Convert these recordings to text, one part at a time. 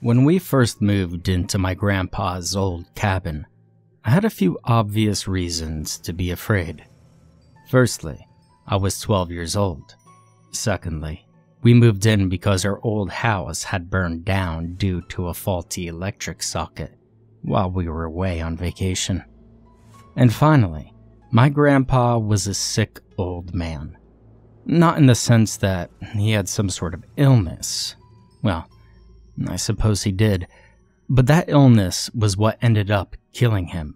When we first moved into my grandpa's old cabin, I had a few obvious reasons to be afraid. Firstly, I was 12 years old. Secondly, we moved in because our old house had burned down due to a faulty electric socket while we were away on vacation. And finally, my grandpa was a sick old man. Not in the sense that he had some sort of illness. Well, I suppose he did, but that illness was what ended up killing him,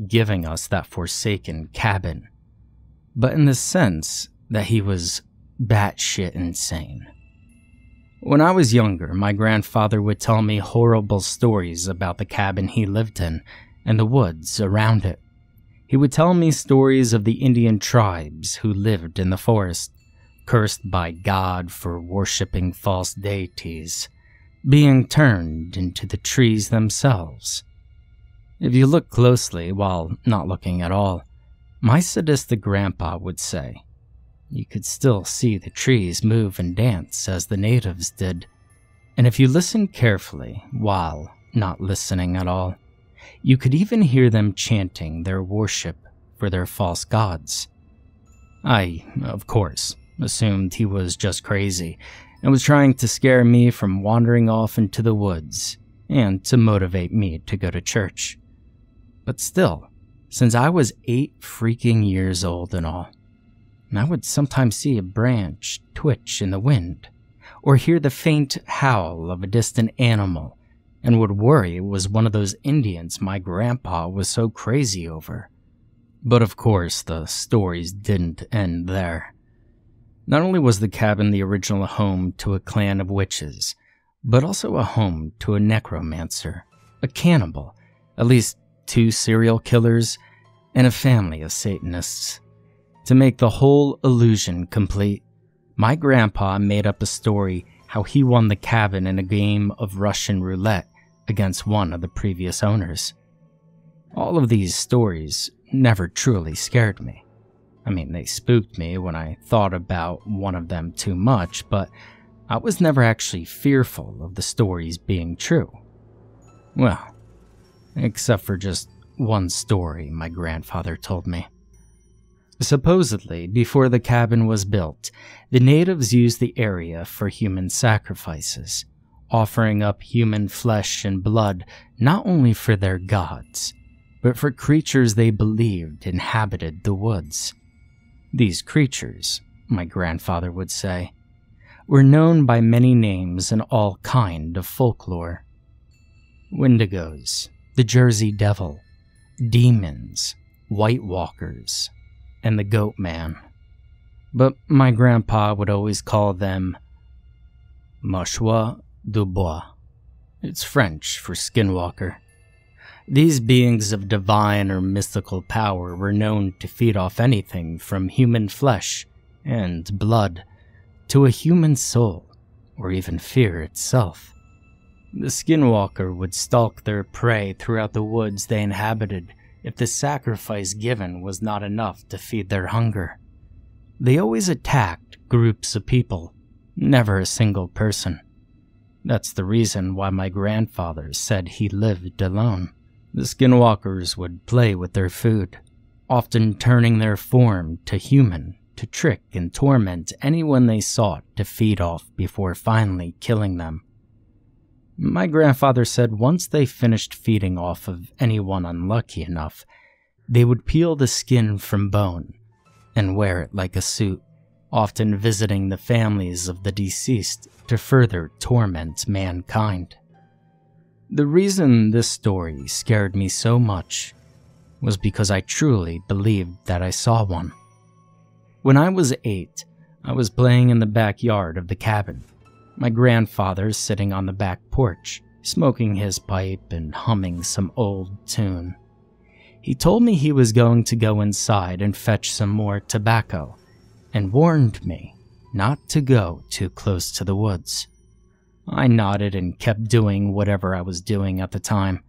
giving us that forsaken cabin. But in the sense that he was batshit insane. When I was younger, my grandfather would tell me horrible stories about the cabin he lived in and the woods around it. He would tell me stories of the Indian tribes who lived in the forest, cursed by God for worshipping false deities, being turned into the trees themselves. If you look closely while not looking at all, my sadistic grandpa would say, you could still see the trees move and dance as the natives did. And if you listen carefully while not listening at all, you could even hear them chanting their worship for their false gods. I, of course, assumed he was just crazy and was trying to scare me from wandering off into the woods and to motivate me to go to church. But still, since I was 8 freaking years old and all, I would sometimes see a branch twitch in the wind or hear the faint howl of a distant animal and would worry it was one of those Indians my grandpa was so crazy over. But of course, the stories didn't end there. Not only was the cabin the original home to a clan of witches, but also a home to a necromancer, a cannibal, at least 2 serial killers, and a family of Satanists. To make the whole illusion complete, my grandpa made up a story how he won the cabin in a game of Russian roulette against one of the previous owners. All of these stories never truly scared me. I mean, they spooked me when I thought about one of them too much, but I was never actually fearful of the stories being true. Well, except for just one story my grandfather told me. Supposedly, before the cabin was built, the natives used the area for human sacrifices, offering up human flesh and blood not only for their gods, but for creatures they believed inhabited the woods. These creatures, my grandfather would say, were known by many names in all kind of folklore. Wendigos, the Jersey Devil, demons, White Walkers, and the Goat Man. But my grandpa would always call them Mouchoir du Bois. It's French for skinwalker. These beings of divine or mystical power were known to feed off anything from human flesh and blood to a human soul, or even fear itself. The skinwalker would stalk their prey throughout the woods they inhabited if the sacrifice given was not enough to feed their hunger. They always attacked groups of people, never a single person. That's the reason why my grandfather said he lived alone. The skinwalkers would play with their food, often turning their form to human to trick and torment anyone they sought to feed off before finally killing them. My grandfather said once they finished feeding off of anyone unlucky enough, they would peel the skin from bone and wear it like a suit, often visiting the families of the deceased to further torment mankind. The reason this story scared me so much was because I truly believed that I saw one. When I was 8, I was playing in the backyard of the cabin. My grandfather sitting on the back porch, smoking his pipe and humming some old tune. He told me he was going to go inside and fetch some more tobacco, and warned me not to go too close to the woods. I nodded and kept doing whatever I was doing at the time.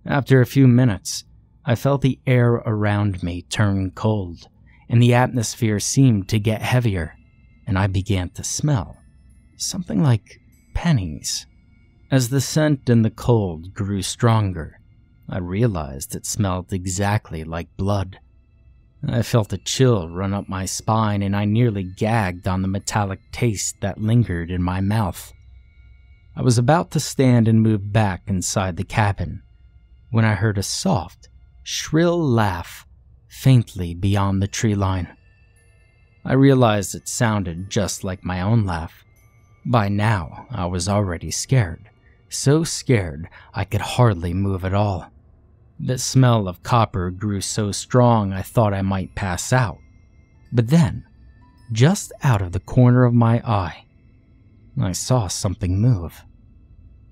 After a few minutes, I felt the air around me turn cold, and the atmosphere seemed to get heavier, and I began to smell something like pennies. As the scent in the cold grew stronger, I realized it smelled exactly like blood. I felt a chill run up my spine and I nearly gagged on the metallic taste that lingered in my mouth. I was about to stand and move back inside the cabin when I heard a soft, shrill laugh faintly beyond the tree line. I realized it sounded just like my own laugh. By now, I was already scared, so scared I could hardly move at all. The smell of copper grew so strong I thought I might pass out. But then, just out of the corner of my eye, I saw something move.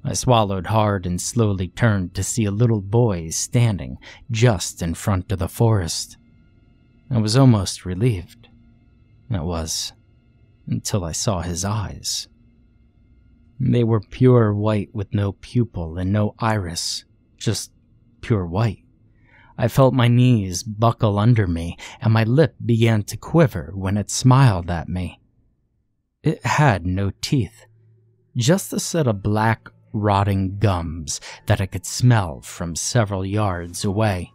I swallowed hard and slowly turned to see a little boy standing just in front of the forest. I was almost relieved. It was, until I saw his eyes. They were pure white with no pupil and no iris, just pure white. I felt my knees buckle under me, and my lip began to quiver when it smiled at me. It had no teeth, just a set of black, rotting gums that I could smell from several yards away.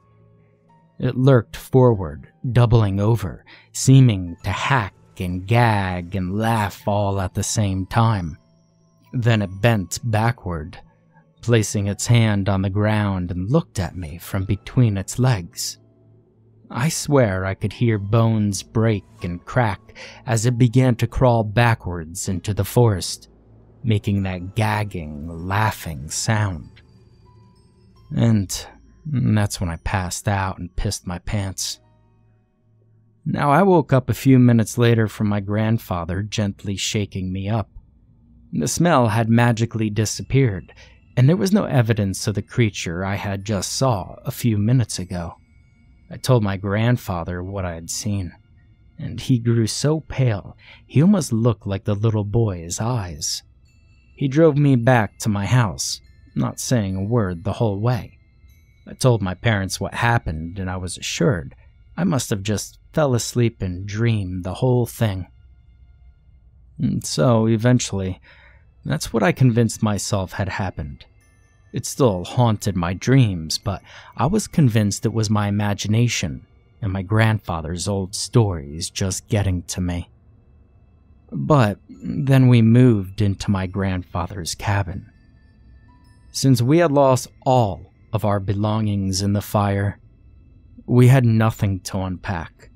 It lurked forward, doubling over, seeming to hack and gag and laugh all at the same time. Then it bent backward, placing its hand on the ground, and looked at me from between its legs. I swear I could hear bones break and crack as it began to crawl backwards into the forest, making that gagging, laughing sound. And that's when I passed out and pissed my pants. Now, I woke up a few minutes later from my grandfather gently shaking me up. The smell had magically disappeared, and there was no evidence of the creature I had just saw a few minutes ago. I told my grandfather what I had seen, and he grew so pale he almost looked like the little boy's eyes. He drove me back to my house, not saying a word the whole way. I told my parents what happened, and I was assured I must have just fell asleep and dreamed the whole thing. And so, eventually, that's what I convinced myself had happened. It still haunted my dreams, but I was convinced it was my imagination and my grandfather's old stories just getting to me. But then we moved into my grandfather's cabin. Since we had lost all of our belongings in the fire, we had nothing to unpack.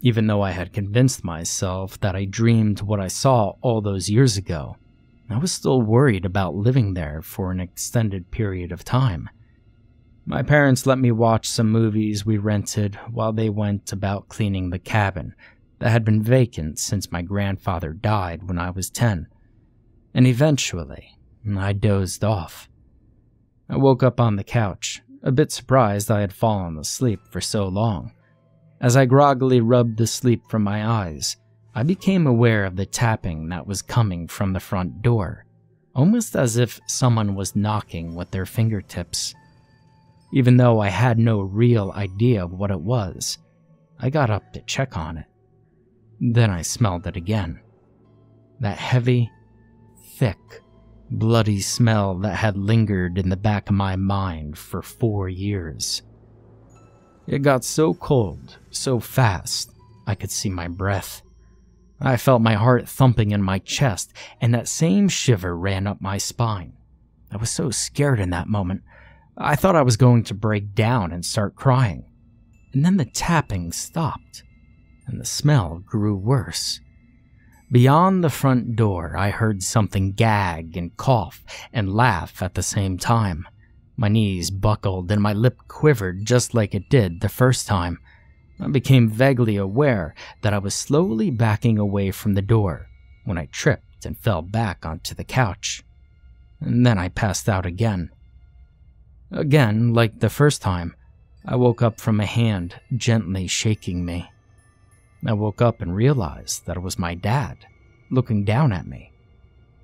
Even though I had convinced myself that I dreamed what I saw all those years ago, I was still worried about living there for an extended period of time. My parents let me watch some movies we rented while they went about cleaning the cabin that had been vacant since my grandfather died when I was 10. And eventually, I dozed off. I woke up on the couch, a bit surprised I had fallen asleep for so long. As I groggily rubbed the sleep from my eyes, I became aware of the tapping that was coming from the front door, almost as if someone was knocking with their fingertips. Even though I had no real idea of what it was, I got up to check on it. Then I smelled it again. That heavy, thick, bloody smell that had lingered in the back of my mind for 4 years. It got so cold, so fast, I could see my breath. I felt my heart thumping in my chest, and that same shiver ran up my spine. I was so scared in that moment. I thought I was going to break down and start crying. And then the tapping stopped, and the smell grew worse. Beyond the front door, I heard something gag and cough and laugh at the same time. My knees buckled and my lip quivered just like it did the first time. I became vaguely aware that I was slowly backing away from the door when I tripped and fell back onto the couch. And then I passed out again. Again, like the first time, I woke up from a hand gently shaking me. I woke up and realized that it was my dad, looking down at me.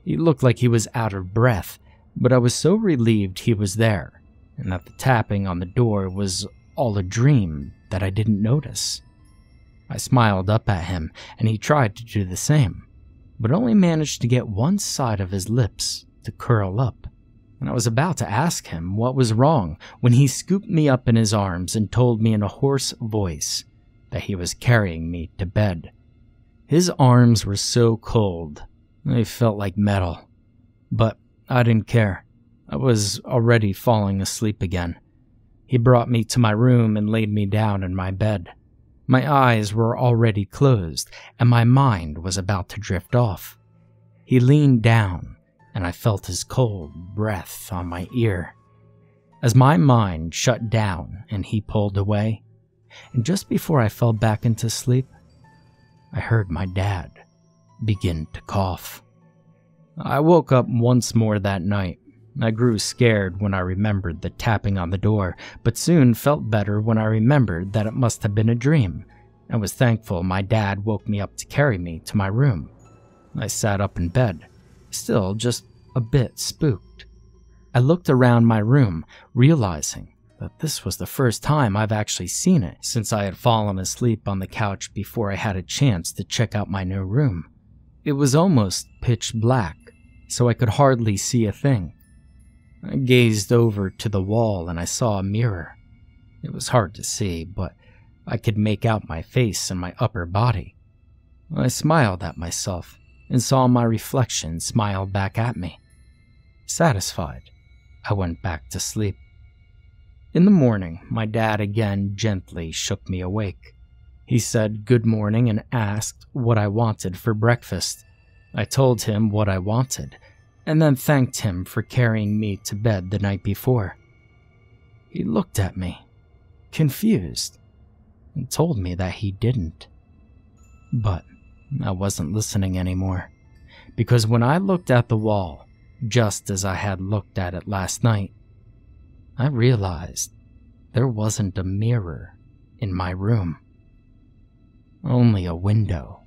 He looked like he was out of breath, but I was so relieved he was there, and that the tapping on the door was all a dream that I didn't notice. I smiled up at him, and he tried to do the same, but only managed to get one side of his lips to curl up. and I was about to ask him what was wrong when he scooped me up in his arms and told me in a hoarse voice that he was carrying me to bed. His arms were so cold, they felt like metal. But I didn't care. I was already falling asleep again. He brought me to my room and laid me down in my bed. My eyes were already closed, and my mind was about to drift off. He leaned down, and I felt his cold breath on my ear. As my mind shut down and he pulled away, and just before I fell back into sleep, I heard my dad begin to cough. I woke up once more that night. I grew scared when I remembered the tapping on the door, but soon felt better when I remembered that it must have been a dream. I was thankful my dad woke me up to carry me to my room. I sat up in bed, still just a bit spooked. I looked around my room, realizing that this was the first time I've actually seen it since I had fallen asleep on the couch before I had a chance to check out my new room. It was almost pitch black, so I could hardly see a thing. I gazed over to the wall and I saw a mirror. It was hard to see, but I could make out my face and my upper body. I smiled at myself and saw my reflection smile back at me. Satisfied, I went back to sleep. In the morning, my dad again gently shook me awake. He said good morning and asked what I wanted for breakfast. I told him what I wanted, and then thanked him for carrying me to bed the night before. He looked at me, confused, and told me that he didn't. But I wasn't listening anymore, because when I looked at the wall, just as I had looked at it last night, I realized there wasn't a mirror in my room, only a window.